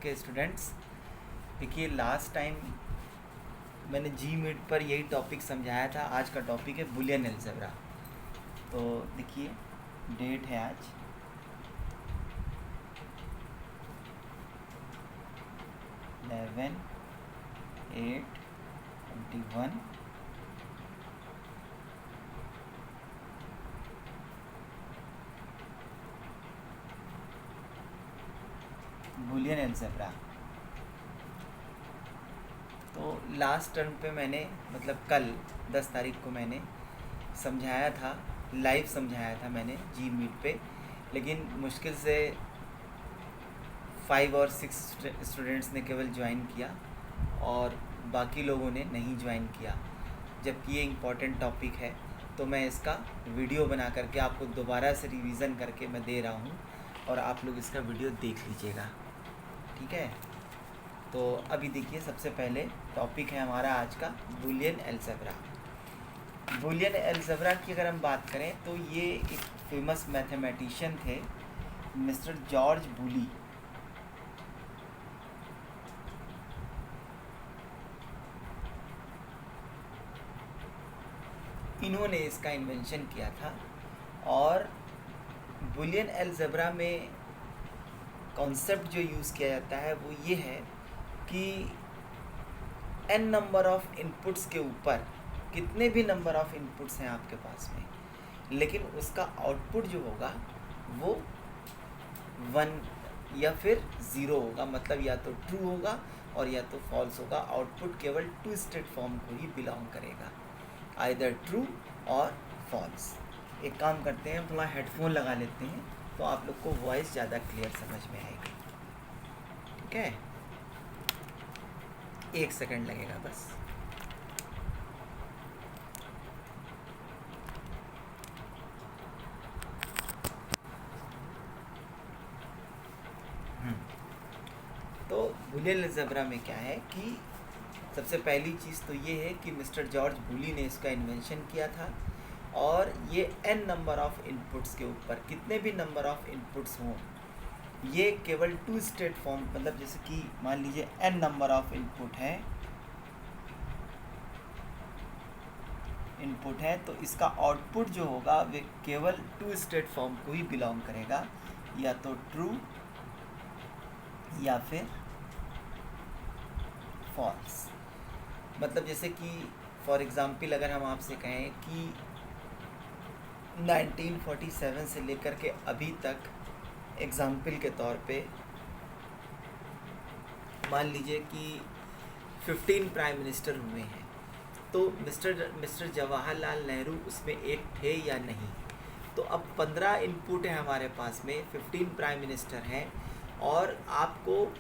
Okay students, देखिए last time मैंने जी meet पर यही टॉपिक समझाया था। आज का टॉपिक है बुलियन अलजेब्रा। तो देखिए डेट है आज 11/8/21। Boolean algebra. तो लास्ट टर्म पे मैंने मतलब कल 10 तारीख को मैंने समझाया था, लाइव समझाया था मैंने जी मीट पे, लेकिन मुश्किल से 5 और 6 स्टूडेंट्स ने केवल ज्वाइन किया और बाकी लोगों ने नहीं ज्वाइन किया। जबकि ये इम्पॉर्टेंट टॉपिक है तो मैं इसका वीडियो बना करके आपको दोबारा से रिवीज़न करके मैं दे रहा हूँ और आप लोग इसका वीडियो देख लीजिएगा, ठीक है। तो अभी देखिए, सबसे पहले टॉपिक है हमारा आज का बुलियन अलजेब्रा। बुलियन अलजेब्रा की अगर हम बात करें तो ये एक फेमस मैथमेटिशियन थे, मिस्टर जॉर्ज बुली। इन्होंने इसका इन्वेंशन किया था। और बुलियन अलजेब्रा में कॉन्सेप्ट जो यूज़ किया जाता है वो ये है कि n नंबर ऑफ इनपुट्स के ऊपर कितने भी नंबर ऑफ इनपुट्स हैं आपके पास में, लेकिन उसका आउटपुट जो होगा वो 1 या फिर 0 होगा। मतलब या तो ट्रू होगा और या तो फॉल्स होगा। आउटपुट केवल टू स्टेट फॉर्म को ही बिलोंग करेगा, आइदर ट्रू और फॉल्स। एक काम करते हैं, थोड़ा हेडफोन लगा लेते हैं तो आप लोग को वॉइस ज़्यादा क्लियर समझ में आएगी, ठीक है। 1 सेकंड लगेगा बस। तो बुलियन अलजेब्रा में क्या है कि सबसे पहली चीज़ तो ये है कि मिस्टर जॉर्ज बुली ने इसका इन्वेंशन किया था। और ये n नंबर ऑफ इनपुट्स के ऊपर कितने भी नंबर ऑफ इनपुट्स हों, ये केवल टू स्टेट फॉर्म, मतलब जैसे कि मान लीजिए n नंबर ऑफ इनपुट है तो इसका आउटपुट जो होगा वे केवल टू स्टेट फॉर्म को ही बिलोंग करेगा, या तो ट्रू या फिर फॉल्स। मतलब जैसे कि फॉर एग्ज़ाम्पल अगर हम आपसे कहें कि 1947 से लेकर के अभी तक एग्ज़ाम्पल के तौर पे मान लीजिए कि 15 प्राइम मिनिस्टर हुए हैं, तो मिस्टर जवाहरलाल नेहरू उसमें एक थे या नहीं। तो अब 15 इनपुट है हमारे पास में, 15 प्राइम मिनिस्टर हैं, और आपको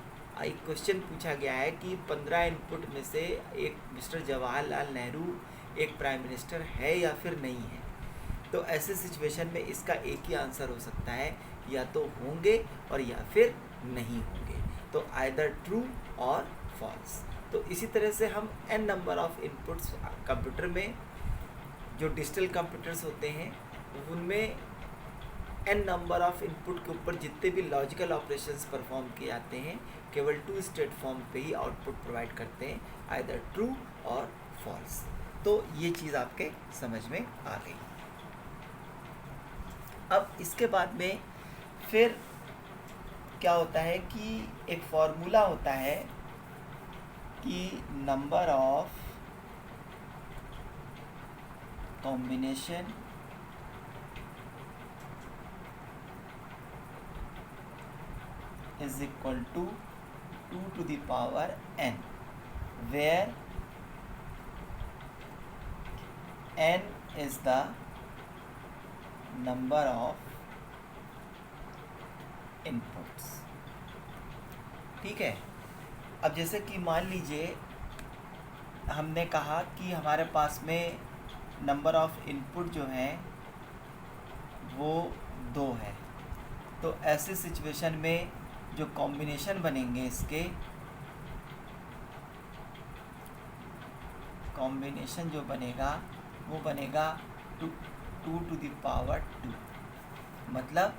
एक क्वेश्चन पूछा गया है कि 15 इनपुट में से एक मिस्टर जवाहरलाल नेहरू एक प्राइम मिनिस्टर है या फिर नहीं है। तो ऐसे सिचुएशन में इसका एक ही आंसर हो सकता है, या तो होंगे और या फिर नहीं होंगे। तो आइदर ट्रू और फॉल्स। तो इसी तरह से हम n number of inputs computer में, जो डिजिटल कंप्यूटर्स होते हैं उनमें n नंबर ऑफ इनपुट के ऊपर जितने भी लॉजिकल ऑपरेशंस परफॉर्म किए जाते हैं केवल टू स्टेट फॉर्म पे ही आउटपुट प्रोवाइड करते हैं, आइदर ट्रू और फॉल्स। तो ये चीज़ आपके समझ में आ गई। अब इसके बाद में फिर क्या होता है कि एक फॉर्मूला होता है कि number of combination is equal to 2 to the power n, where n is the number of inputs, ठीक है। अब जैसे कि मान लीजिए हमने कहा कि हमारे पास में नंबर ऑफ इनपुट जो है वो 2 है, तो ऐसे सिचुएशन में जो कॉम्बिनेशन बनेंगे इसके, कॉम्बिनेशन जो बनेगा वो बनेगा 2 to the power 2, मतलब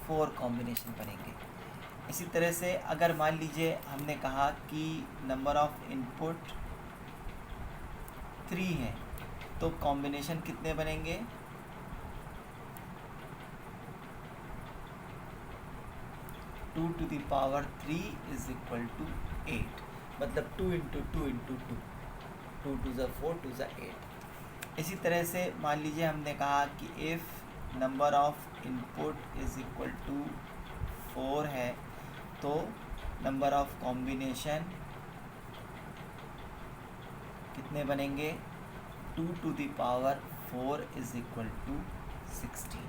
4 कॉम्बिनेशन बनेंगे। इसी तरह से अगर मान लीजिए हमने कहा कि नंबर ऑफ इनपुट 3 है, तो कॉम्बिनेशन कितने बनेंगे? 2 to the power 3 is equal to 8, मतलब 2 into 2 into 2, 2 to the 4 to the 8। इसी तरह से मान लीजिए हमने कहा कि if number of input is equal to 4 है, तो नंबर ऑफ कॉम्बिनेशन कितने बनेंगे? 2 to the power 4 is equal to 16।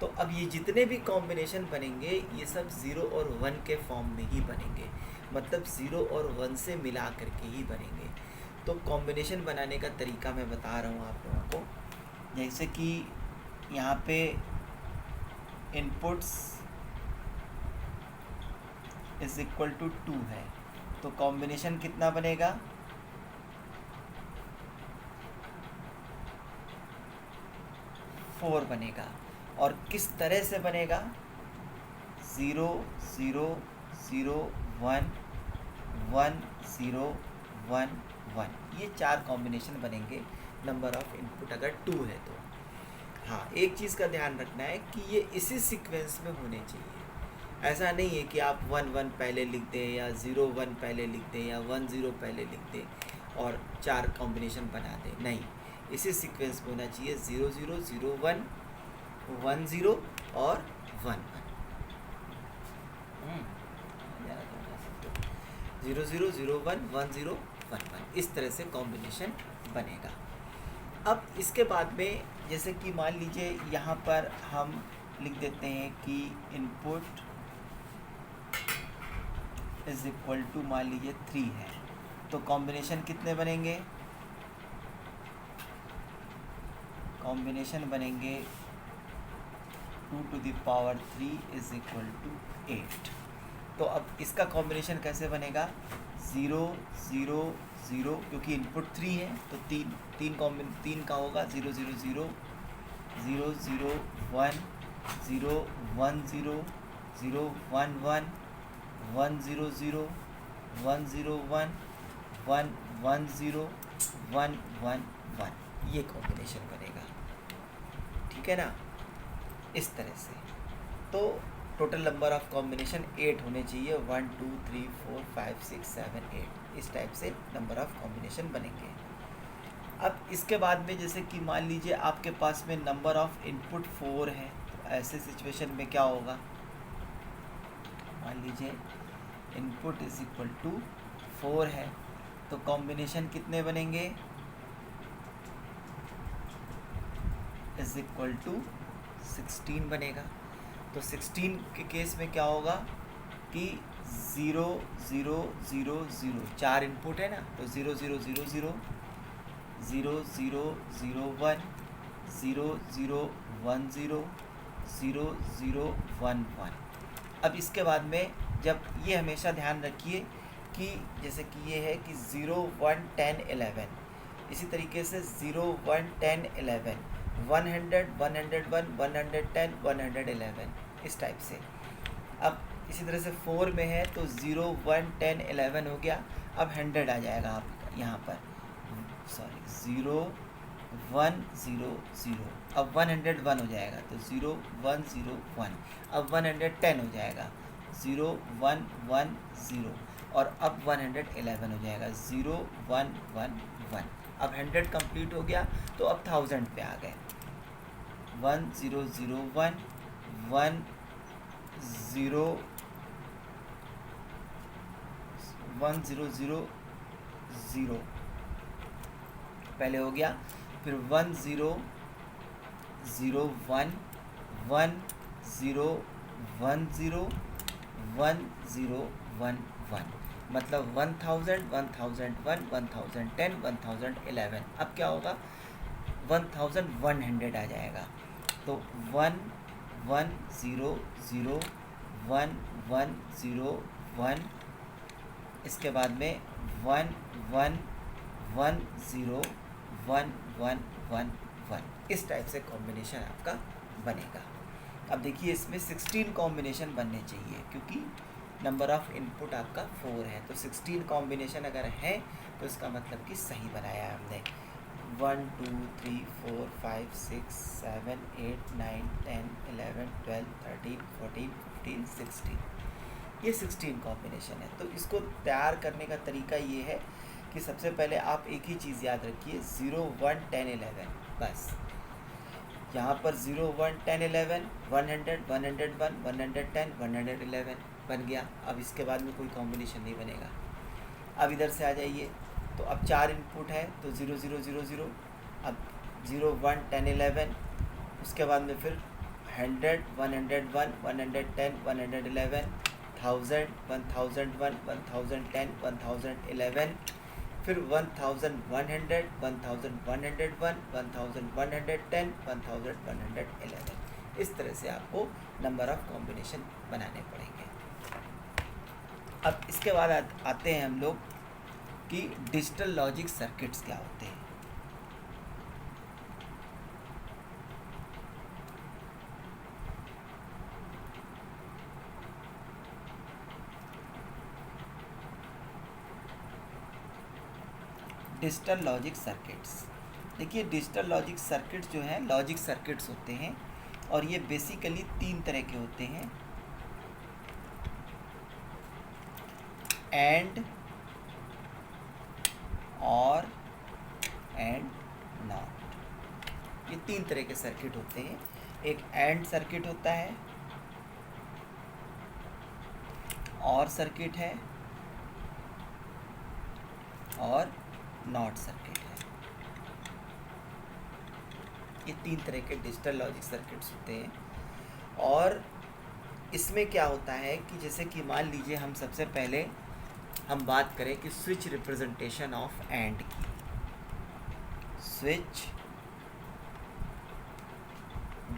तो अब ये जितने भी कॉम्बिनेशन बनेंगे ये सब 0 और 1 के फॉर्म में ही बनेंगे, मतलब 0 और 1 से मिला करके ही बनेंगे। तो कॉम्बिनेशन बनाने का तरीका मैं बता रहा हूँ आप लोगों को। जैसे कि यहाँ पे इनपुट्स इज इक्वल टू 2 है, तो कॉम्बिनेशन कितना बनेगा? 4 बनेगा। और किस तरह से बनेगा? 0 0 0 1 1 0 1 1, ये 4 कॉम्बिनेशन बनेंगे नंबर ऑफ इनपुट अगर 2 है तो। हाँ, एक चीज़ का ध्यान रखना है कि ये इसी सीक्वेंस में होने चाहिए। ऐसा नहीं है कि आप 1 1 पहले लिख दें या 0 1 पहले लिख दें या 1 0 पहले लिख दें और 4 कॉम्बिनेशन बना दें। नहीं, इसी सीक्वेंस में होना चाहिए 0 0 0 1 1 0 और 1 1। 0 0 0 1 1 0 1 1, इस तरह से कॉम्बिनेशन बनेगा। अब इसके बाद में जैसे कि मान लीजिए यहाँ पर हम लिख देते हैं कि इनपुट इज इक्वल टू मान लीजिए 3 है, तो कॉम्बिनेशन कितने बनेंगे? कॉम्बिनेशन बनेंगे 2 to the power 3 is equal to 8। तो अब इसका कॉम्बिनेशन कैसे बनेगा? 0 0 0, क्योंकि इनपुट 3 है तो 3 का होगा 0 0 0 0 0 1 0 1 0 0 1 1 1 0 0 1 0 1 1 1 0 1 1 1, ये कॉम्बिनेशन बनेगा। ठीक है ना? इस तरह से तो टोटल नंबर ऑफ कॉम्बिनेशन 8 होने चाहिए। 1 2 3 4 5 6 7 8, इस टाइप से नंबर ऑफ कॉम्बिनेशन बनेंगे। अब इसके बाद में जैसे कि मान लीजिए आपके पास में नंबर ऑफ इनपुट 4 है, तो ऐसे सिचुएशन में क्या होगा? मान लीजिए इनपुट इज इक्वल टू 4 है, तो कॉम्बिनेशन कितने बनेंगे? इज इक्वल टू 16 बनेगा। तो 16 के केस में क्या होगा कि 0 0 0 0, 4 इनपुट है ना, तो 0 0 0 0 0 0 0 1 0 0 1 0 0 0 1 1। अब इसके बाद में जब ये हमेशा ध्यान रखिए कि जैसे कि ये है कि 0 1 10 11, इसी तरीके से 0 1 10 11 100 101 110 111, इस टाइप से। अब इसी तरह से 4 में है तो 0 1 10 11 हो गया, अब 100 आ जाएगा आप यहाँ पर, सॉरी 0 1 0 0, अब 101 हो जाएगा तो 0 1 0 1, अब 110 हो जाएगा 0 1 1 0, और अब 111 हो जाएगा 0 1 1 1। अब 100 कंप्लीट हो गया तो अब 1000 पे आ गए 1 0 0 1 1 0 1 0 0 0 पहले हो गया, फिर 1 0 0 1 1 0 1 0 1 0 1 1, मतलब 1000 1001 1010 1011। अब क्या होगा? 1100 आ जाएगा, तो 1 1 0 0 1 1 0 1, इसके बाद में 1 1 1 0 1 1 1 1, इस टाइप से कॉम्बिनेशन आपका बनेगा। अब देखिए इसमें 16 कॉम्बिनेशन बनने चाहिए क्योंकि नंबर ऑफ इनपुट आपका 4 है, तो 16 कॉम्बिनेशन अगर है तो इसका मतलब कि सही बनाया है हमने। 1 2 3 4 5 6 7 8 9 10 11 12 13 14 15 16, ये 16 कॉम्बिनेशन है। तो इसको तैयार करने का तरीका ये है कि सबसे पहले आप एक ही चीज़ याद रखिए, 0 1 10 11, बस यहाँ पर 0 1 10 11 100 101 110 111 बन गया। अब इसके बाद में कोई कॉम्बिनेशन नहीं बनेगा। अब इधर से आ जाइए, तो अब 4 इनपुट है तो 0 0 0 0, अब 0 1 10 11, उसके बाद में फिर 100 101 110 111 1000 1001 1010 1011, फिर 1100 1101 1110 1111, इस तरह से आपको नंबर ऑफ कॉम्बिनेशन बनाने पड़ेंगे। अब इसके बाद आते हैं हम लोग कि डिजिटल लॉजिक सर्किट्स क्या होते हैं। डिजिटल लॉजिक सर्किट्स, देखिए डिजिटल लॉजिक सर्किट्स जो हैं लॉजिक सर्किट्स होते हैं और ये बेसिकली 3 तरह के होते हैं, एंड, और, एंड नॉट। ये 3 तरह के सर्किट होते हैं। एक एंड सर्किट होता है, और सर्किट है, और नॉट सर्किट है। ये 3 तरह के डिजिटल लॉजिक सर्किट्स होते हैं। और इसमें क्या होता है कि जैसे कि मान लीजिए हम सबसे पहले हम बात करें कि स्विच रिप्रेजेंटेशन ऑफ एंड की। स्विच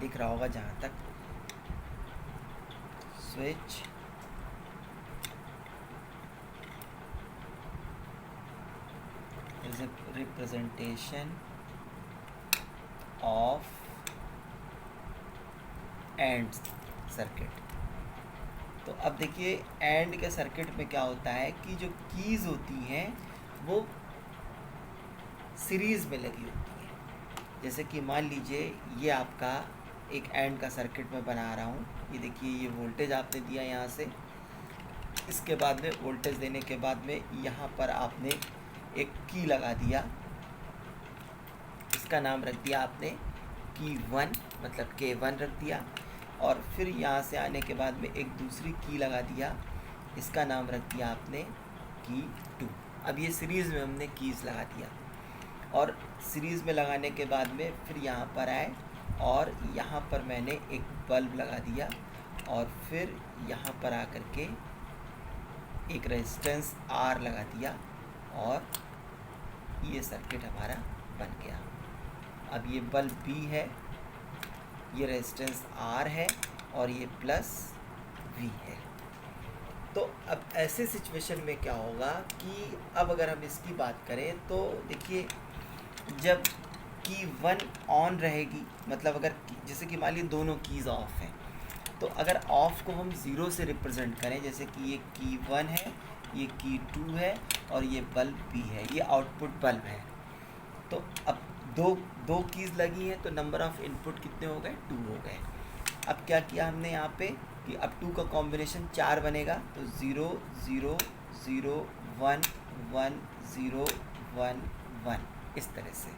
दिख रहा होगा जहाँ तक, switch representation of and circuit. तो अब देखिए एंड के सर्किट में क्या होता है कि जो कीज़ होती हैं वो सीरीज़ में लगी होती हैं। जैसे कि मान लीजिए ये आपका एक एंड का सर्किट में बना रहा हूँ, ये देखिए ये वोल्टेज आपने दिया यहाँ से, इसके बाद में वोल्टेज देने के बाद में यहाँ पर आपने एक की लगा दिया, इसका नाम रख दिया आपने की 1, मतलब K1 रख दिया, और फिर यहाँ से आने के बाद में एक दूसरी की लगा दिया, इसका नाम रख दिया आपने की 2। अब ये सीरीज़ में हमने कीज़ लगा दिया, और सीरीज़ में लगाने के बाद में फिर यहाँ पर आए और यहाँ पर मैंने एक बल्ब लगा दिया, और फिर यहाँ पर आकर के एक रेजिस्टेंस R लगा दिया, और ये सर्किट हमारा बन गया। अब ये बल्ब B है, ये रेजिस्टेंस R है, और ये प्लस V है। तो अब ऐसे सिचुएशन में क्या होगा कि अब अगर हम इसकी बात करें तो देखिए जब की 1 ऑन रहेगी, मतलब अगर जैसे कि मान लीजिए दोनों कीज़ ऑफ हैं, तो अगर ऑफ को हम 0 से रिप्रेजेंट करें, जैसे कि ये की 1 है, ये की 2 है, और ये बल्ब B है, ये आउटपुट बल्ब है। तो अब दो कीज़ लगी हैं तो नंबर ऑफ़ इनपुट कितने हो गए, 2 हो गए। अब क्या किया हमने यहाँ पे कि अब 2 का कॉम्बिनेशन 4 बनेगा, तो 0 0 0 1 1 0 1 1, इस तरह से।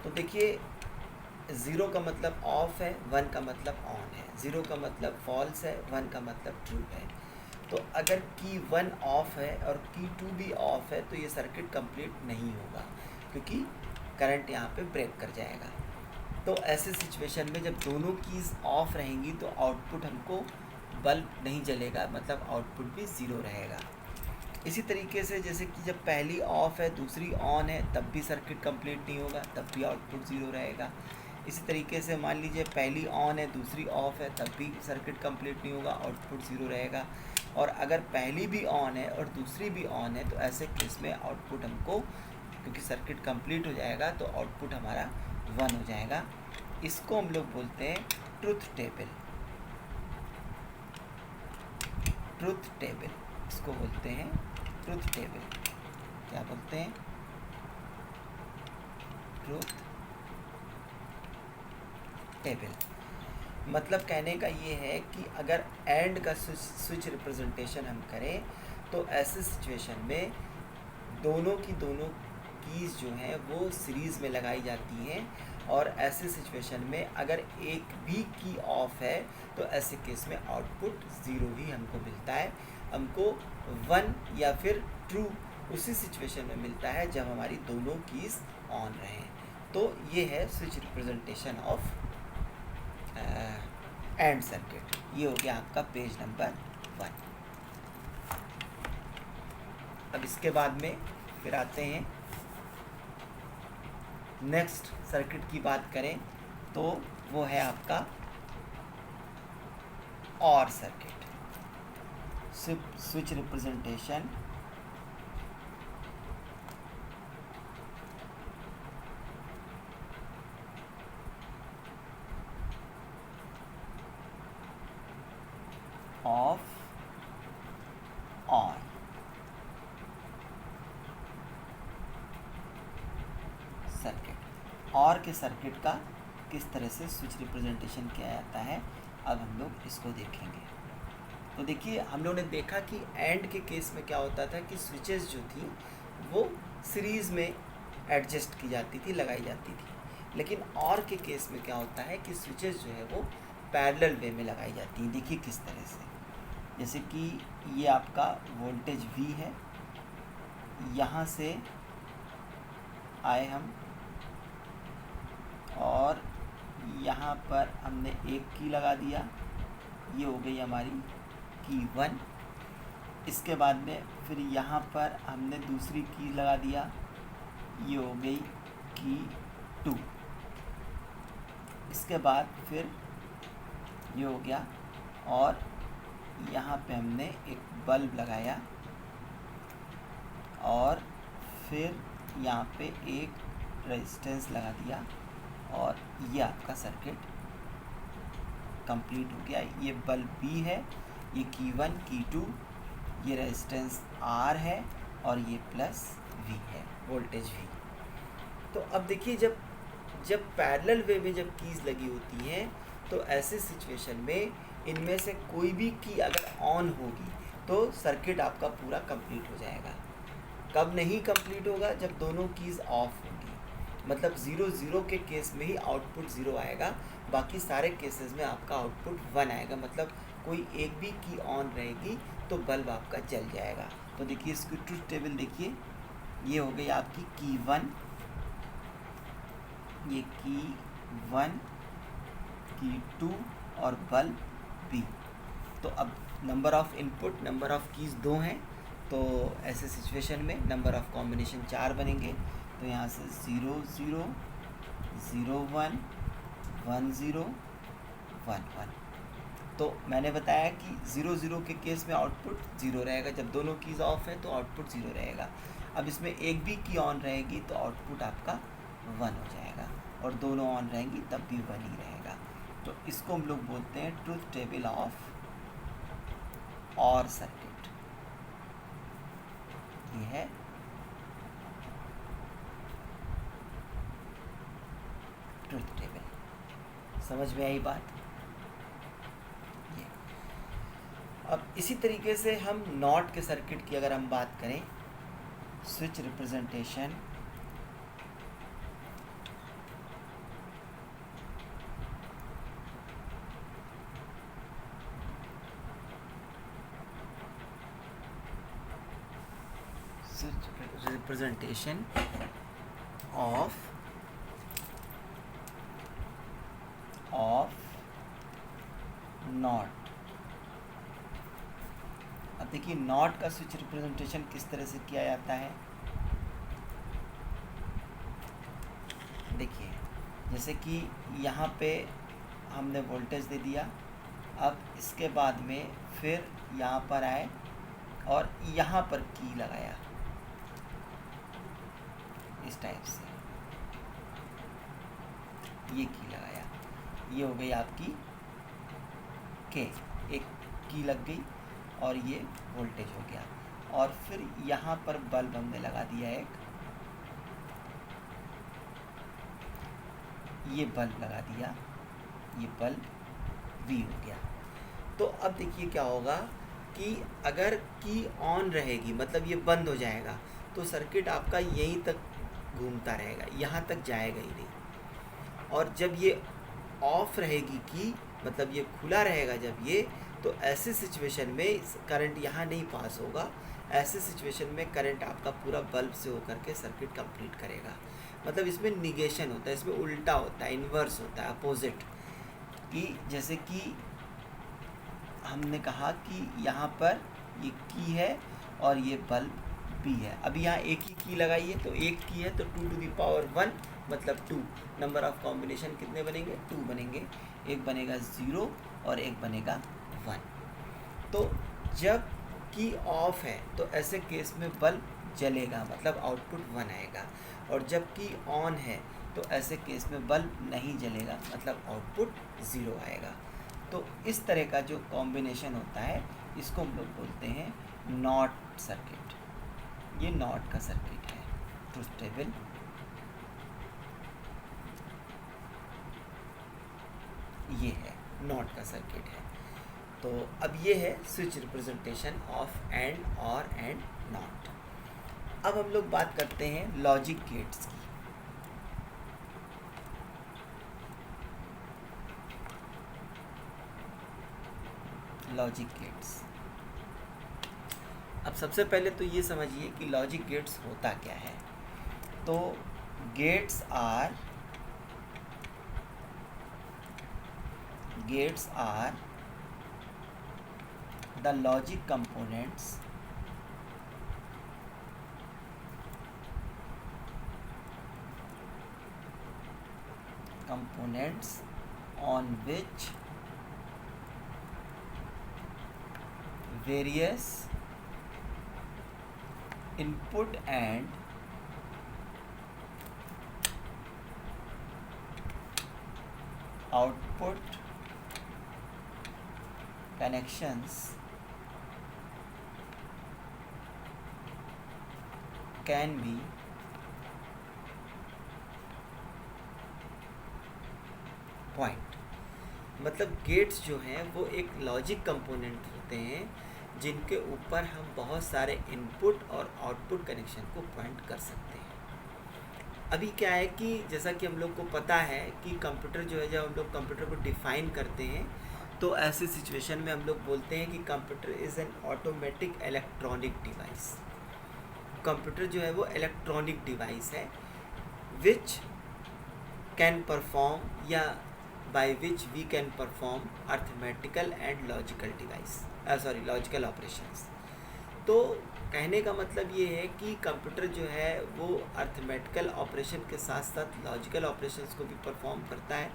तो देखिए 0 का मतलब ऑफ है, 1 का मतलब ऑन है, 0 का मतलब फॉल्स है, 1 का मतलब ट्रू है। तो अगर की 1 ऑफ है और की 2 भी ऑफ है तो ये सर्किट कंप्लीट नहीं होगा, क्योंकि करंट यहाँ पे ब्रेक कर जाएगा। तो ऐसे सिचुएशन में जब दोनों कीज़ ऑफ रहेंगी तो आउटपुट हमको बल्ब नहीं जलेगा, मतलब आउटपुट भी 0 रहेगा। इसी तरीके से जैसे कि जब पहली ऑफ है दूसरी ऑन है तब भी सर्किट कंप्लीट नहीं होगा, तब भी आउटपुट 0 रहेगा। इसी तरीके से मान लीजिए पहली ऑन है दूसरी ऑफ है तब भी सर्किट कंप्लीट नहीं होगा, आउटपुट 0 रहेगा। और अगर पहली भी ऑन है और दूसरी भी ऑन है तो ऐसे केस में आउटपुट हमको, क्योंकि सर्किट कंप्लीट हो जाएगा तो आउटपुट हमारा 1 हो जाएगा। इसको हम लोग बोलते हैं ट्रुथ टेबल। ट्रुथ टेबल इसको बोलते हैं ट्रुथ टेबल। क्या बोलते हैं? Truth table. मतलब कहने का ये है कि अगर एंड का स्विच रिप्रेजेंटेशन हम करें तो ऐसे सिचुएशन में दोनों कीज़ जो हैं वो सीरीज़ में लगाई जाती हैं, और ऐसे सिचुएशन में अगर एक भी की ऑफ है तो ऐसे केस में आउटपुट 0 ही हमको मिलता है। हमको 1 या फिर ट्रू उसी सिचुएशन में मिलता है जब हमारी दोनों कीज़ ऑन रहें। तो ये है switch representation of and circuit. ये हो गया आपका पेज नंबर 1। अब इसके बाद में फिर आते हैं नेक्स्ट सर्किट की बात करें तो वो है आपका और सर्किट। स्विच रिप्रेजेंटेशन ऑफ और। सर्किट और के सर्किट का किस तरह से स्विच रिप्रेजेंटेशन किया जाता है, अब हम लोग इसको देखेंगे। तो देखिए, हम लोग ने देखा कि एंड के केस में क्या होता था कि स्विचेस जो थी वो सीरीज़ में एडजस्ट की जाती थी, लगाई जाती थी। लेकिन और के केस में क्या होता है कि स्विचेस जो है वो पैरेलल वे में लगाई जाती हैं। देखिए किस तरह से, जैसे कि ये आपका वोल्टेज V है, यहाँ से आए हम और यहाँ पर हमने एक की लगा दिया, ये हो गई हमारी की 1। इसके बाद में फिर यहाँ पर हमने दूसरी की लगा दिया, ये हो गई की 2। इसके बाद फिर ये हो गया, और यहाँ पे हमने एक बल्ब लगाया, और फिर यहाँ पे एक रेजिस्टेंस लगा दिया, और ये आपका सर्किट कंप्लीट हो गया। ये बल्ब B है, ये की 1 की 2, ये रेजिस्टेंस R है, और ये प्लस V है, वोल्टेज V। तो अब देखिए, जब पैरेलल वे में जब कीज़ लगी होती हैं तो ऐसे सिचुएशन में इनमें से कोई भी की अगर ऑन होगी तो सर्किट आपका पूरा कंप्लीट हो जाएगा। कब नहीं कंप्लीट होगा? जब दोनों कीज़ ऑफ होंगी। मतलब 0 के केस में ही आउटपुट 0 आएगा, बाकी सारे केसेस में आपका आउटपुट 1 आएगा। मतलब कोई एक भी की ऑन रहेगी तो बल्ब आपका जल जाएगा। तो देखिए इसकी ट्रुथ टेबल देखिए, ये हो गई आपकी की 1, ये की 1, की 2 और बल्ब B। तो अब number of input, number of keys 2 हैं, तो ऐसे सिचुएशन में नंबर ऑफ़ कॉम्बिनेशन 4 बनेंगे। तो यहाँ से 0 0 0 1 1 0 1 1। तो मैंने बताया कि 0 0 के केस में आउटपुट 0 रहेगा, जब दोनों कीज़ ऑफ है तो आउटपुट 0 रहेगा। अब इसमें एक भी की ऑन रहेगी तो आउटपुट आपका 1 हो जाएगा, और दोनों ऑन रहेंगी तब भी 1 ही रहेगा। तो इसको हम लोग बोलते हैं ट्रुथ टेबल ऑफ और सर्किट। ये है ट्रुथ टेबल। समझ में आई बात? ये अब इसी तरीके से हम नॉट के सर्किट की अगर हम बात करें, स्विच रिप्रेजेंटेशन ऑफ नॉट। अब देखिए नॉट का स्विच रिप्रेजेंटेशन किस तरह से किया जाता है। देखिए, जैसे कि यहाँ पे हमने वोल्टेज दे दिया, अब इसके बाद में फिर यहाँ पर आए और यहाँ पर की लगाया, इस टाइप से ये की लगाया। ये हो गई आपकी के, एक की लग गई और ये वोल्टेज हो गया। और फिर यहाँ पर बल्ब हमने लगा दिया एक, ये बल्ब लगा दिया, ये बल्ब V हो गया। तो अब देखिए क्या होगा कि अगर की ऑन रहेगी मतलब ये बंद हो जाएगा तो सर्किट आपका यहीं तक घूमता रहेगा, यहाँ तक जाएगा ही नहीं। और जब ये ऑफ रहेगी की मतलब ये खुला रहेगा जब ये, तो ऐसे सिचुएशन में करंट यहाँ नहीं पास होगा। ऐसे सिचुएशन में करंट आपका पूरा बल्ब से होकर के सर्किट कंप्लीट करेगा। मतलब इसमें निगेशन होता है, इसमें उल्टा होता है, इन्वर्स होता है, अपोजिट। कि जैसे कि हमने कहा कि यहाँ पर ये की है और ये बल्ब B है। अभी यहाँ एक ही की लगाई है तो एक की है तो 2 to the power 1 मतलब 2। नंबर ऑफ कॉम्बिनेशन कितने बनेंगे? 2 बनेंगे। एक बनेगा 0 और एक बनेगा 1। तो जब की ऑफ है तो ऐसे केस में बल्ब जलेगा मतलब आउटपुट 1 आएगा। और जब की ऑन है तो ऐसे केस में बल्ब नहीं जलेगा मतलब आउटपुट 0 आएगा। तो इस तरह का जो कॉम्बिनेशन होता है इसको हम लोग बोलते हैं नॉट सर्किट। ये नॉट का सर्किट है, ट्रुथ टेबल। ये है नॉट का सर्किट है। तो अब ये है स्विच रिप्रेजेंटेशन ऑफ एंड और एंड नॉट। अब हम लोग बात करते हैं लॉजिक गेट्स की। लॉजिक गेट्स, अब सबसे पहले तो ये समझिए कि लॉजिक गेट्स होता क्या है। तो gates are the logic components on which various input and output connections can be point. मतलब गेट्स जो हैं वो एक लॉजिक कंपोनेंट होते हैं जिनके ऊपर हम बहुत सारे इनपुट और आउटपुट कनेक्शन को पॉइंट कर सकते हैं। अभी क्या है कि जैसा कि हम लोग को पता है कि कंप्यूटर जो है, जब हम लोग कंप्यूटर को डिफ़ाइन करते हैं तो ऐसे सिचुएशन में हम लोग बोलते हैं कि computer is an automatic electronic device. Computer जो है वो इलेक्ट्रॉनिक डिवाइस है विच कैन परफॉर्म या by which we can perform arithmetical and logical logical operations। तो कहने का मतलब ये है कि कंप्यूटर जो है वो अर्थमेटिकल ऑपरेशन के साथ साथ लॉजिकल ऑपरेशंस को भी परफॉर्म करता है।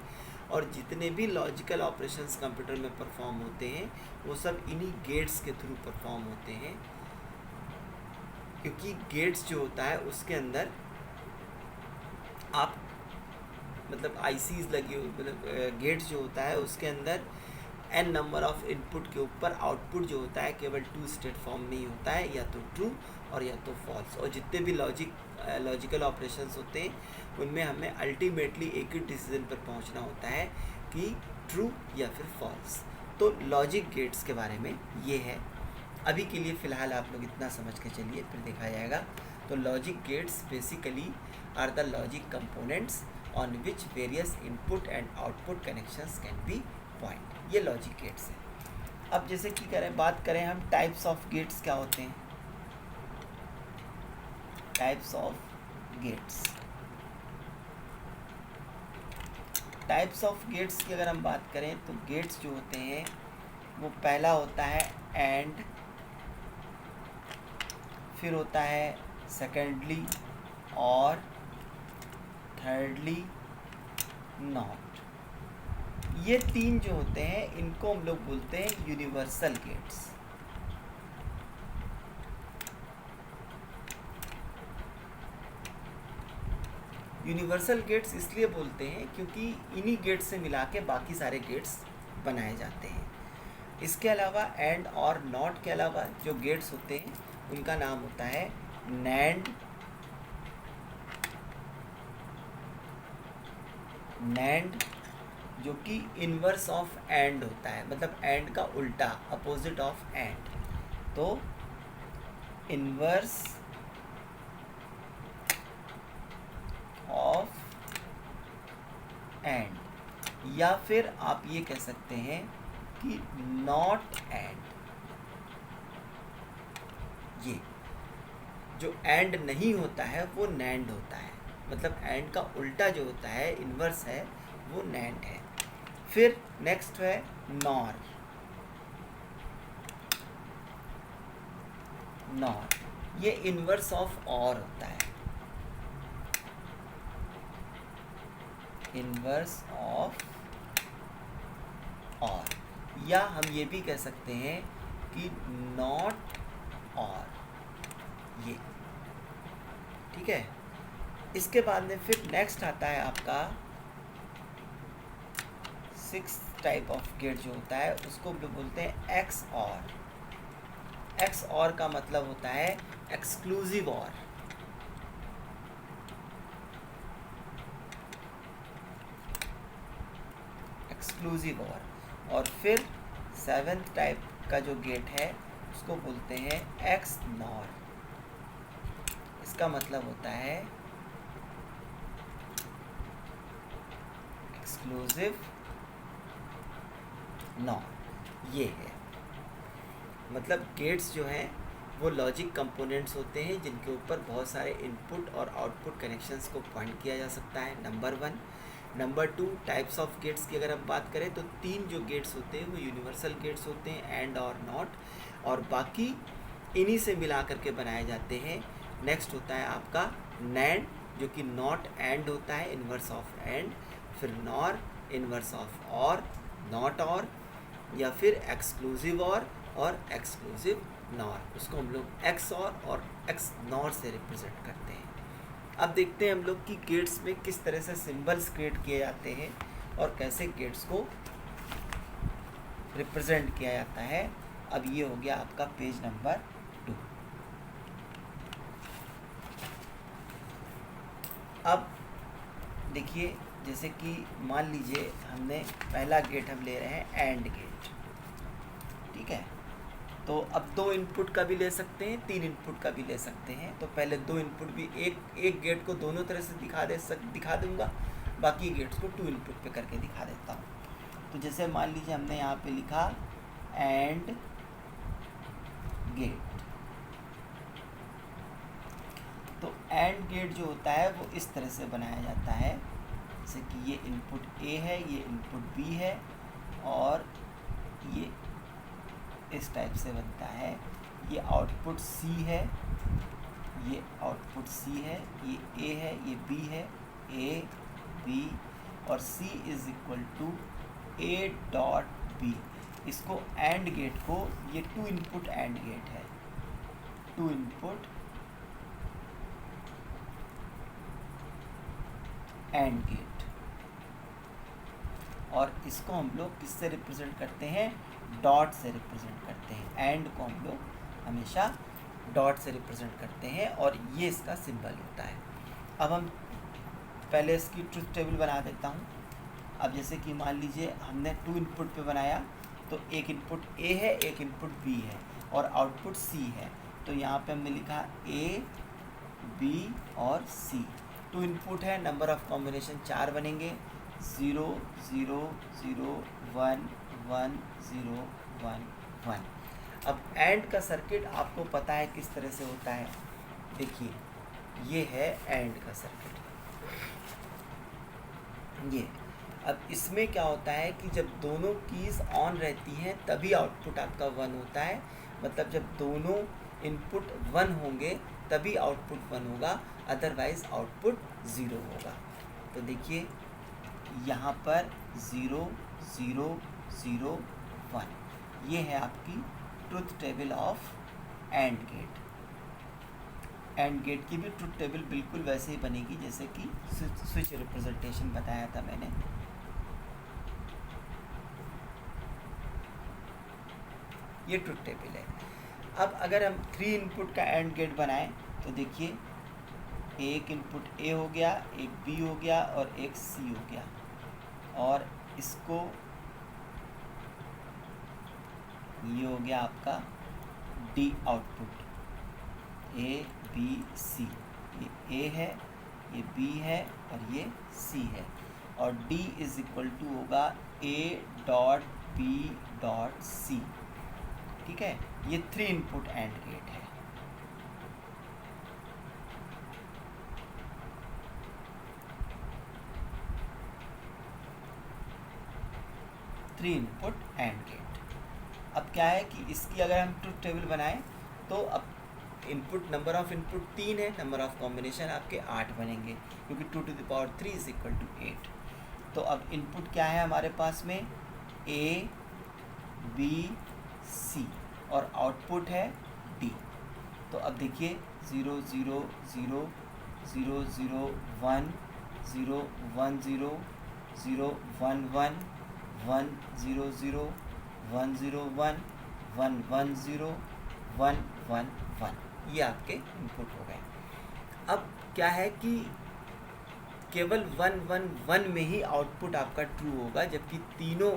और जितने भी लॉजिकल ऑपरेशंस कंप्यूटर में परफॉर्म होते हैं वो सब इन्हीं गेट्स के थ्रू परफॉर्म होते हैं। क्योंकि गेट्स जो होता है उसके अंदर आप मतलब आईसीज लगी हुई, मतलब गेट्स जो होता है उसके अंदर n नंबर ऑफ इनपुट के ऊपर आउटपुट जो होता है केवल 2 स्टेट फॉर्म में ही होता है, या तो ट्रू और या तो फॉल्स। और जितने भी लॉजिकल ऑपरेशंस होते हैं उनमें हमें अल्टीमेटली एक ही डिसीजन पर पहुंचना होता है कि ट्रू या फिर फॉल्स। तो लॉजिक गेट्स के बारे में ये है। अभी के लिए फ़िलहाल आप लोग इतना समझ के चलिए, फिर देखा जाएगा। तो logic gates basically are the logic components on which various input and output connections can be point। ये लॉजिक गेट्स है। अब जैसे कि बात करें हम टाइप्स ऑफ गेट्स क्या होते हैं। टाइप्स ऑफ गेट्स की अगर हम बात करें तो गेट्स जो होते हैं वो पहला होता है एंड, फिर होता है सेकेंडली और थर्डली नॉट। ये तीन जो होते हैं इनको हम लोग बोलते हैं यूनिवर्सल गेट्स। यूनिवर्सल गेट्स इसलिए बोलते हैं क्योंकि इन्हीं गेट्स से मिला के बाकी सारे गेट्स बनाए जाते हैं। इसके अलावा एंड और नॉट के अलावा जो गेट्स होते हैं उनका नाम होता है नैंड, जो कि इन्वर्स ऑफ एंड होता है, मतलब एंड का उल्टा, अपोजिट ऑफ एंड। तो इन्वर्स ऑफ एंड, या फिर आप ये कह सकते हैं कि नॉट एंड। ये जो एंड नहीं होता है वो नैंड होता है, मतलब एंड का उल्टा जो होता है, इन्वर्स है, वो नैंड है। फिर नेक्स्ट है नॉर। ये इन्वर्स ऑफ और होता है, इन्वर्स ऑफ और, या हम ये भी कह सकते हैं कि नॉट और, ये ठीक है। इसके बाद में फिर नेक्स्ट आता है आपका 6th टाइप ऑफ गेट जो होता है, उसको बोलते हैं एक्स और। एक्स और का मतलब होता है एक्सक्लूसिव और। एक्सक्लूसिव और फिर 7th टाइप का जो गेट है उसको बोलते हैं एक्स नॉर। इसका मतलब होता है एक्सक्लूसिव नॉर। ये है, मतलब गेट्स जो हैं वो लॉजिक कंपोनेंट्स होते हैं जिनके ऊपर बहुत सारे इनपुट और आउटपुट कनेक्शंस को पॉइंट किया जा सकता है, number 1। Number 2, types of gates की अगर हम बात करें तो 3 जो गेट्स होते हैं वो यूनिवर्सल गेट्स होते हैं, एंड और नॉट, और बाकी इन्हीं से मिला करके बनाए जाते हैं। नेक्स्ट होता है आपका नैंड, जो कि नॉट एंड होता है, इन्वर्स ऑफ एंड। फिर नॉर, इन्वर्स ऑफ और, नॉट और, या फिर एक्सक्लूसिव और एक्सक्लूसिव नॉर। उसको हम लोग एक्स और एक्स नॉर से रिप्रेजेंट करते हैं। अब देखते हैं हम लोग कि गेट्स में किस तरह से सिंबल्स क्रिएट किए जाते हैं और कैसे गेट्स को रिप्रेजेंट किया जाता है। अब ये हो गया आपका पेज नंबर 2। अब देखिए, जैसे कि मान लीजिए हमने पहला गेट हम ले रहे हैं एंड गेट, ठीक है। तो अब 2 इनपुट का भी ले सकते हैं, 3 इनपुट का भी ले सकते हैं। तो पहले 2 इनपुट भी, एक गेट को दोनों तरह से दिखा दूंगा, बाकी गेट्स को 2 इनपुट पे करके दिखा देता हूँ। तो जैसे मान लीजिए हमने यहाँ पे लिखा एंड गेट, तो एंड गेट जो होता है वो इस तरह से बनाया जाता है, जैसे कि ये इनपुट A है, ये इनपुट B है, और ये इस टाइप से बनता है। ये आउटपुट C है, ये आउटपुट C है, ये A है, ये B है, A B, और C is equal to A dot B। इसको एंड गेट को, ये 2 इनपुट एंड गेट है, 2 इनपुट एंड गेट, और इसको हम लोग किससे रिप्रेजेंट करते हैं, डॉट से रिप्रेजेंट करते हैं। एंड को हम लोग हमेशा डॉट से रिप्रेजेंट करते हैं, और ये इसका सिंबल होता है। अब हम पहले इसकी ट्रुथ टेबल बना देता हूँ। अब जैसे कि मान लीजिए हमने 2 इनपुट पे बनाया, तो एक इनपुट A है, एक इनपुट B है, और आउटपुट C है। तो यहाँ पे हमने लिखा A B और C। 2 इनपुट है, नंबर ऑफ कॉम्बिनेशन 4 बनेंगे, 0 0 0 1 1 0 1 1। अब एंड का सर्किट आपको पता है किस तरह से होता है। देखिए, ये है एंड का सर्किट, ये। अब इसमें क्या होता है कि जब दोनों कीज़ ऑन रहती हैं तभी आउटपुट आपका 1 होता है, मतलब जब दोनों इनपुट 1 होंगे तभी आउटपुट 1 होगा, अदरवाइज आउटपुट 0 होगा। तो देखिए यहाँ पर 0 0 0 1, ये है आपकी truth table of and gate. And gate की भी ट्रुथ टेबल बिल्कुल वैसे ही बनेगी जैसे कि स्विच रिप्रेजेंटेशन बताया था मैंने। ये ट्रुथ टेबल है। अब अगर हम 3 इनपुट का एंड गेट बनाएं तो देखिए एक इनपुट ए हो गया, एक बी हो गया और एक सी हो गया, और इसको ये हो गया आपका D output, A B C. ये ए है, ये बी है और ये सी है, और डी इज इक्वल टू होगा A dot B dot C. ठीक है, ये 3 इनपुट एंड गेट है। Three input and gate. अब क्या है कि इसकी अगर हम ट्रुथ टेबल बनाएं तो अब इनपुट नंबर ऑफ इनपुट 3 है, नंबर ऑफ कॉम्बिनेशन आपके 8 बनेंगे, क्योंकि 2 to the power 3 is equal to 8। तो अब इनपुट क्या है हमारे पास में, ए बी सी, और आउटपुट है डी। तो अब देखिए 0 0 0 0 0 1 0 1 0 0 1 1 1 0 0 1 0 1 1 1 0 1 1 1, ये आपके इनपुट हो गए। अब क्या है कि केवल 1 1 1 में ही आउटपुट आपका ट्रू होगा, जबकि तीनों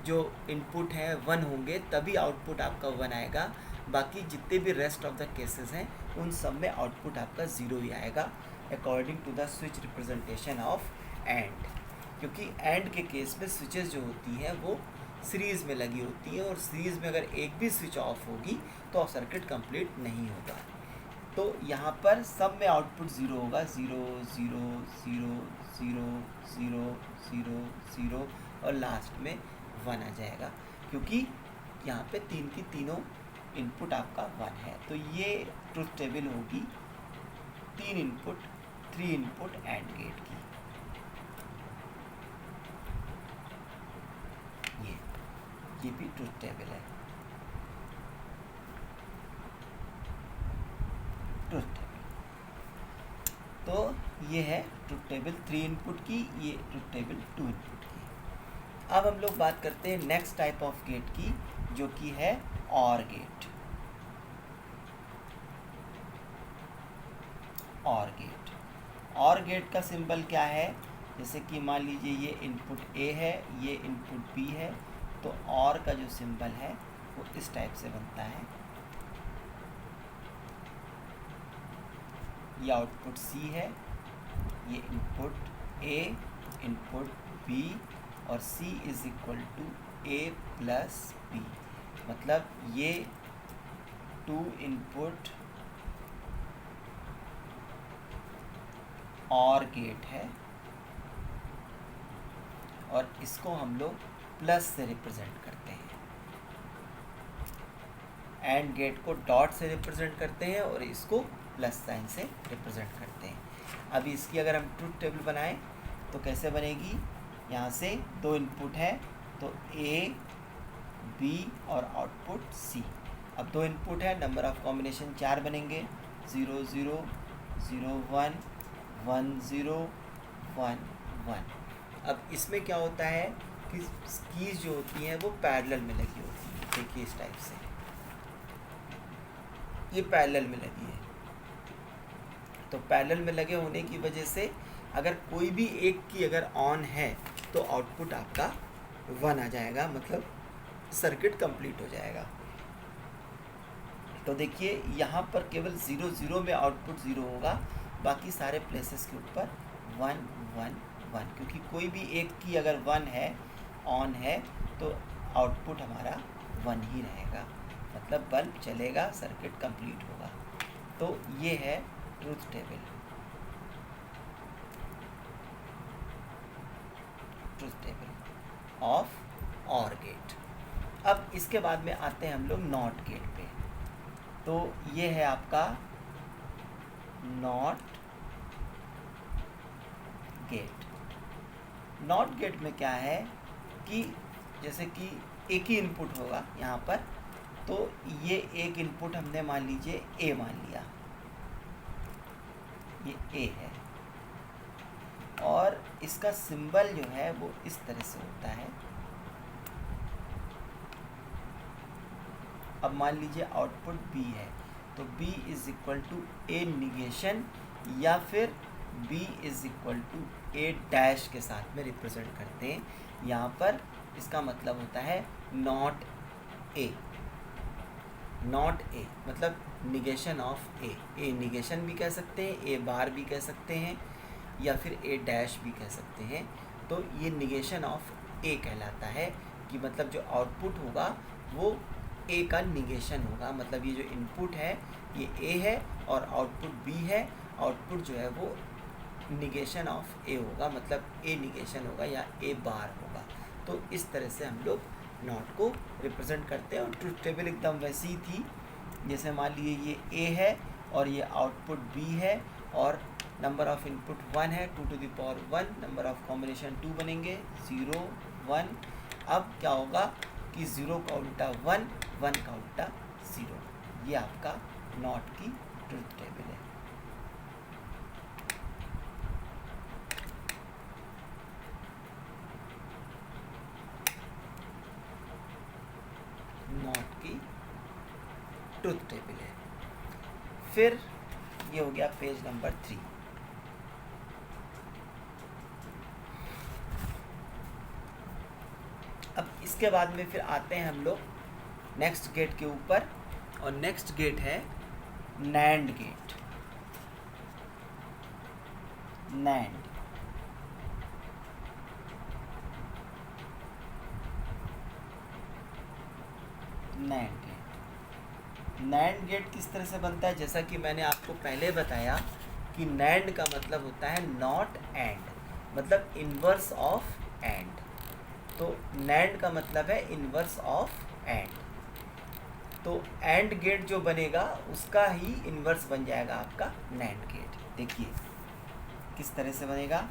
जो इनपुट हैं 1 होंगे तभी आउटपुट आपका 1 आएगा। बाकी जितने भी रेस्ट ऑफ द केसेस हैं उन सब में आउटपुट आपका 0 ही आएगा according to the switch representation of and. क्योंकि एंड के केस में स्विचेस जो होती हैं वो सीरीज़ में लगी होती है, और सीरीज़ में अगर एक भी स्विच ऑफ होगी तो सर्किट कंप्लीट नहीं होगा। तो यहाँ पर सब में आउटपुट 0 होगा, 0 0 0 0 0 0 0 और लास्ट में 1 आ जाएगा, क्योंकि यहाँ पे 3 की तीनों इनपुट आपका 1 है। तो ये ट्रुथ टेबल होगी 3 इनपुट एंड गेट की। ये भी ट्रुथ टेबल है। ट्रुथ टेबल तो ये है ट्रुथ टेबल 3 इनपुट की, ये ट्रुथ टेबल 2 इनपुट की। अब हम लोग बात करते हैं नेक्स्ट टाइप ऑफ गेट की, जो कि है ऑर गेट। ऑर गेट का सिंबल क्या है, जैसे कि मान लीजिए ये इनपुट ए है, ये इनपुट बी है, तो ऑर का जो सिंबल है वो इस टाइप से बनता है। ये आउटपुट सी है, ये इनपुट ए, इनपुट बी, और C is equal to A plus B. मतलब ये 2 इनपुट ऑर गेट है, और इसको हम लोग प्लस से रिप्रेजेंट करते हैं। एंड गेट को डॉट से रिप्रेजेंट करते हैं और इसको प्लस साइन से रिप्रेजेंट करते हैं। अभी इसकी अगर हम ट्रुथ टेबल बनाएं तो कैसे बनेगी, यहाँ से 2 इनपुट है तो ए बी और आउटपुट सी। अब 2 इनपुट है, नंबर ऑफ कॉम्बिनेशन 4 बनेंगे, 0 0 0 1 1 0 1 1। अब इसमें क्या होता है कि कीज जो होती हैं वो पैरेलल में लगी होती हैं। देखिए इस टाइप से ये पैरेलल में लगी है, तो पैरेलल में लगे होने की वजह से अगर कोई भी एक की अगर ऑन है तो आउटपुट आपका 1 आ जाएगा, मतलब सर्किट कंप्लीट हो जाएगा। तो देखिए यहाँ पर केवल 0 0 में आउटपुट 0 होगा, बाकी सारे प्लेसेस के ऊपर 1 1 1, क्योंकि कोई भी एक की अगर 1 है ऑन है तो आउटपुट हमारा 1 ही रहेगा, मतलब बल्ब चलेगा, सर्किट कंप्लीट होगा। तो ये है truth table, of or gate. अब इसके बाद में आते हैं हम लोग नॉट गेट पे। तो ये है आपका नॉट गेट। नॉट गेट में क्या है कि जैसे कि एक ही इनपुट होगा यहाँ पर, तो ये एक इनपुट हमने मान लीजिए ए मान लिया, ये ए है, और इसका सिंबल जो है वो इस तरह से होता है। अब मान लीजिए आउटपुट बी है, तो B is equal to A negation, या फिर B is equal to A dash के साथ में रिप्रेजेंट करते हैं। यहाँ पर इसका मतलब होता है नॉट ए, नॉट ए मतलब negation of A. A negation भी कह सकते हैं, ए बार भी कह सकते हैं, या फिर ए डैश भी कह सकते हैं। तो ये निगेशन ऑफ ए कहलाता है, कि मतलब जो आउटपुट होगा वो ए का निगेशन होगा। मतलब ये जो इनपुट है ये ए है और आउटपुट बी है, आउटपुट जो है वो निगेशन ऑफ ए होगा, मतलब ए निगेशन होगा या ए बार होगा। तो इस तरह से हम लोग नॉट को रिप्रेजेंट करते हैं। और ट्रुथ टेबल एकदम वैसी ही थी, जैसे मान लीजिए ये ए है और ये आउटपुट बी है, और नंबर ऑफ इनपुट 1 है, 2 to the power 1, number of combination 2 बनेंगे, 0 1। अब क्या होगा कि 0 का उल्टा 1, 1 का उल्टा 0। ये आपका नॉट की ट्रुथ टेबल है। नॉट की ट्रुथ टेबल है। फिर ये हो गया पेज नंबर 3। अब इसके बाद में फिर आते हैं हम लोग नेक्स्ट गेट के ऊपर, और नेक्स्ट गेट है NAND gate. NAND NAND gate. NAND gate किस तरह से बनता है, जैसा कि मैंने आपको पहले बताया कि नैंड का मतलब होता है नॉट एंड, मतलब इन्वर्स ऑफ एंड। तो नैंड का मतलब है इन्वर्स ऑफ एंड। तो एंड गेट जो बनेगा उसका ही इन्वर्स बन जाएगा आपका नैंड गेट। देखिए किस तरह से बनेगा,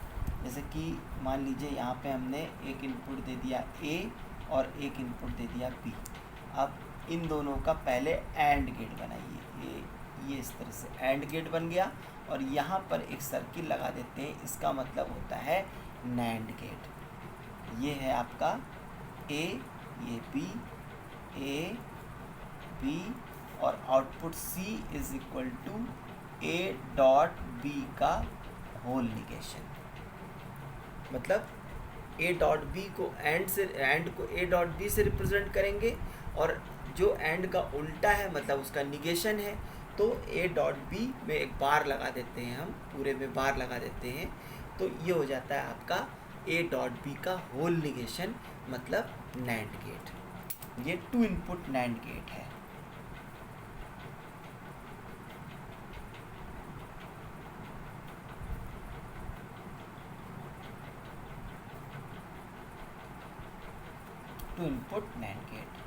जैसे कि मान लीजिए यहाँ पे हमने एक इनपुट दे दिया ए और एक इनपुट दे दिया बी। अब इन दोनों का पहले एंड गेट बनाइए। ये इस तरह से एंड गेट बन गया, और यहाँ पर एक सर्किल लगा देते हैं, इसका मतलब होता है नैंड गेट। ये है आपका ए, ये बी, ए बी, और output C is equal to A dot B का होल निगेशन। मतलब ए डॉट बी को एंड को ए डॉट बी से रिप्रेजेंट करेंगे, और जो एंड का उल्टा है मतलब उसका निगेशन है, तो ए डॉट बी में एक बार लगा देते हैं, हम पूरे में बार लगा देते हैं। तो ये हो जाता है आपका ए डॉट बी का होल निगेशन, मतलब नैंड गेट। ये 2 इनपुट नैंड गेट है। Two input NAND gate.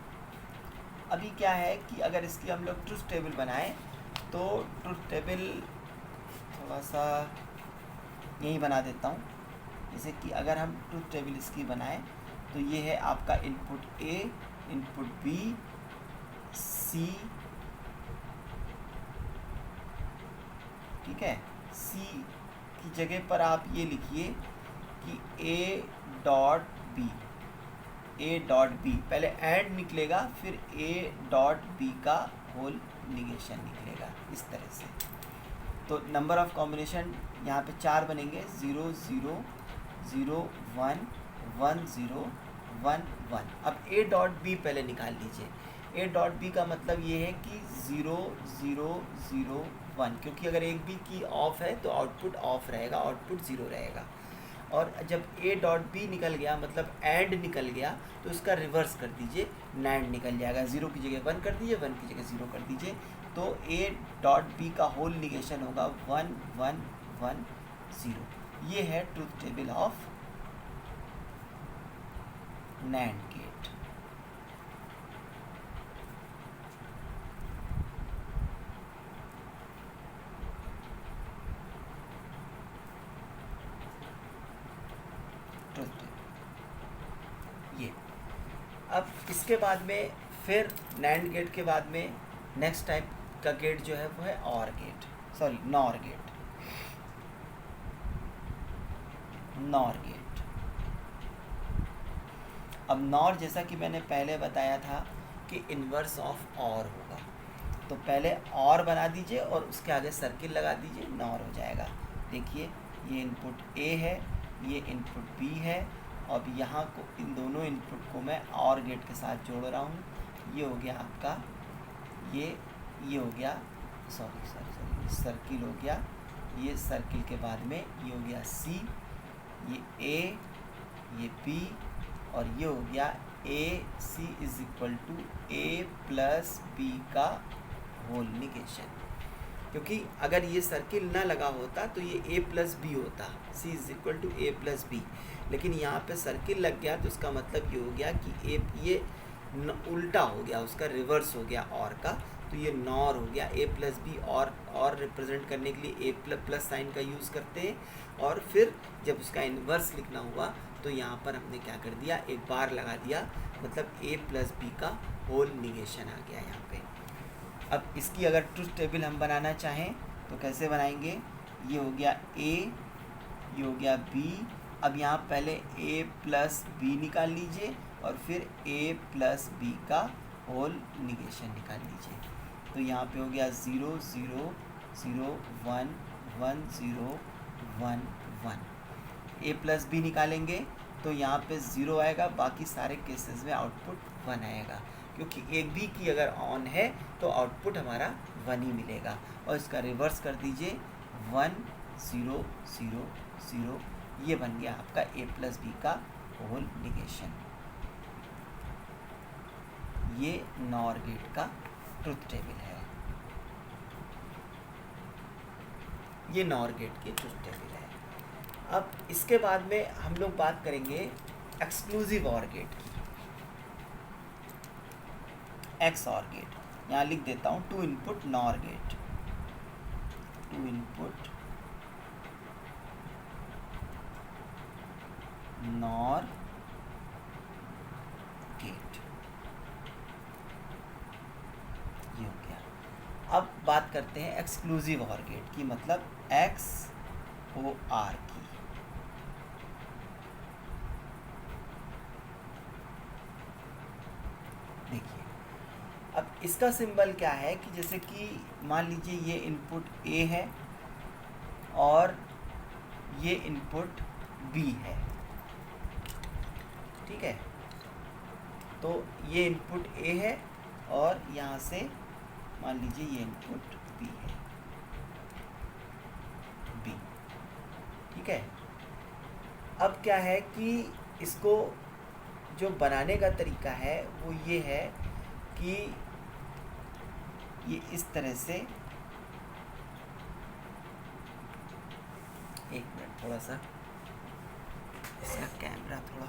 अभी क्या है कि अगर इसकी हम लोग ट्रुथ टेबल बनाएं, तो ट्रुथ टेबल थोड़ा सा यही बना देता हूँ। जैसे कि अगर हम ट्रुथ टेबल इसकी बनाएं, तो ये है आपका इनपुट ए, इनपुट बी, सी, ठीक है। सी की जगह पर आप ये लिखिए कि A dot B, A dot B, पहले एंड निकलेगा फिर ए डॉट बी का होल निगेशन निकलेगा, इस तरह से। तो नंबर ऑफ कॉम्बिनेशन यहाँ पे 4 बनेंगे, 0 0 0 1 1 0 1 1। अब ए डॉट बी पहले निकाल लीजिए। ए डॉट बी का मतलब ये है कि 0 0 0 1, क्योंकि अगर एक बी की ऑफ है तो आउटपुट ऑफ रहेगा, आउटपुट 0 रहेगा। और जब ए डॉट बी निकल गया मतलब एंड निकल गया, तो इसका रिवर्स कर दीजिए, नैंड निकल जाएगा। 0 की जगह 1 कर दीजिए, 1 की जगह 0 कर दीजिए, तो ए डॉट बी का होल निगेशन होगा 1 1 1 0। ये है truth table of NAND gate. ये अब इसके बाद में फिर नैंड गेट के बाद में नेक्स्ट टाइप का गेट जो है वो है OR gate, sorry NOR gate. NOR gate. अब नॉर जैसा कि मैंने पहले बताया था कि इन्वर्स ऑफ और होगा, तो पहले और बना दीजिए और उसके आगे सर्किल लगा दीजिए, नॉर हो जाएगा। देखिए ये इनपुट ए है, ये इनपुट बी है, अब यहाँ को इन दोनों इनपुट को मैं और गेट के साथ जोड़ रहा हूँ। ये हो गया आपका ये हो गया सॉरी सर्किल हो गया, ये सर्किल के बाद में ये हो गया सी, ये ए, ये बी, और ये हो गया A C is equal to A plus B का होल निगेशन। क्योंकि अगर ये सर्किल ना लगा होता तो ये ए प्लस बी होता, C is equal to A plus B, लेकिन यहाँ पे सर्किल लग गया तो उसका मतलब ये हो गया कि ये उल्टा हो गया, उसका रिवर्स हो गया और का, तो ये नॉर हो गया। ए प्लस बी और रिप्रेजेंट करने के लिए ए प्लस साइन का यूज़ करते हैं, और फिर जब उसका इन्वर्स लिखना हुआ तो यहाँ पर हमने क्या कर दिया, एक बार लगा दिया, मतलब ए प्लस बी का होल निगेशन आ गया यहाँ पे। अब इसकी अगर ट्रुथ टेबल हम बनाना चाहें तो कैसे बनाएंगे, ये हो गया ए, ये हो गया बी, अब यहाँ पहले ए प्लस बी निकाल लीजिए और फिर ए प्लस बी का होल निगेशन निकाल लीजिए। तो यहाँ पे हो गया 0 0 0 1 1 0 1 1। ए प्लस बी निकालेंगे तो यहाँ पे 0 आएगा, बाकी सारे केसेस में आउटपुट 1 आएगा, क्योंकि एक भी की अगर ऑन है तो आउटपुट हमारा 1 ही मिलेगा। और इसका रिवर्स कर दीजिए 1 0 0 0, ये बन गया आपका ए प्लस बी का होल निगेशन। ये नॉर गेट का ट्रुथ टेबल है, ये नॉर गेट की ट्रुथ टेबल है। अब इसके बाद में हम लोग बात करेंगे एक्सक्लूसिव ऑर गेट की, एक्स ऑर गेट। यहाँ लिख देता हूँ 2 input NOR gate, 2 input NOR gate, ये हो गया। अब बात करते हैं एक्सक्लूसिव ऑर गेट की, मतलब एक्स ओ आर की। देखिए अब इसका सिंबल क्या है कि जैसे कि मान लीजिए ये इनपुट ए है और ये इनपुट बी है, ठीक है, तो ये इनपुट ए है और यहाँ से मान लीजिए ये इनपुट बी है, बी, ठीक है। अब क्या है कि इसको जो बनाने का तरीका है वो ये है कि ये इस तरह से, एक मिनट थोड़ा सा इसका कैमरा थोड़ा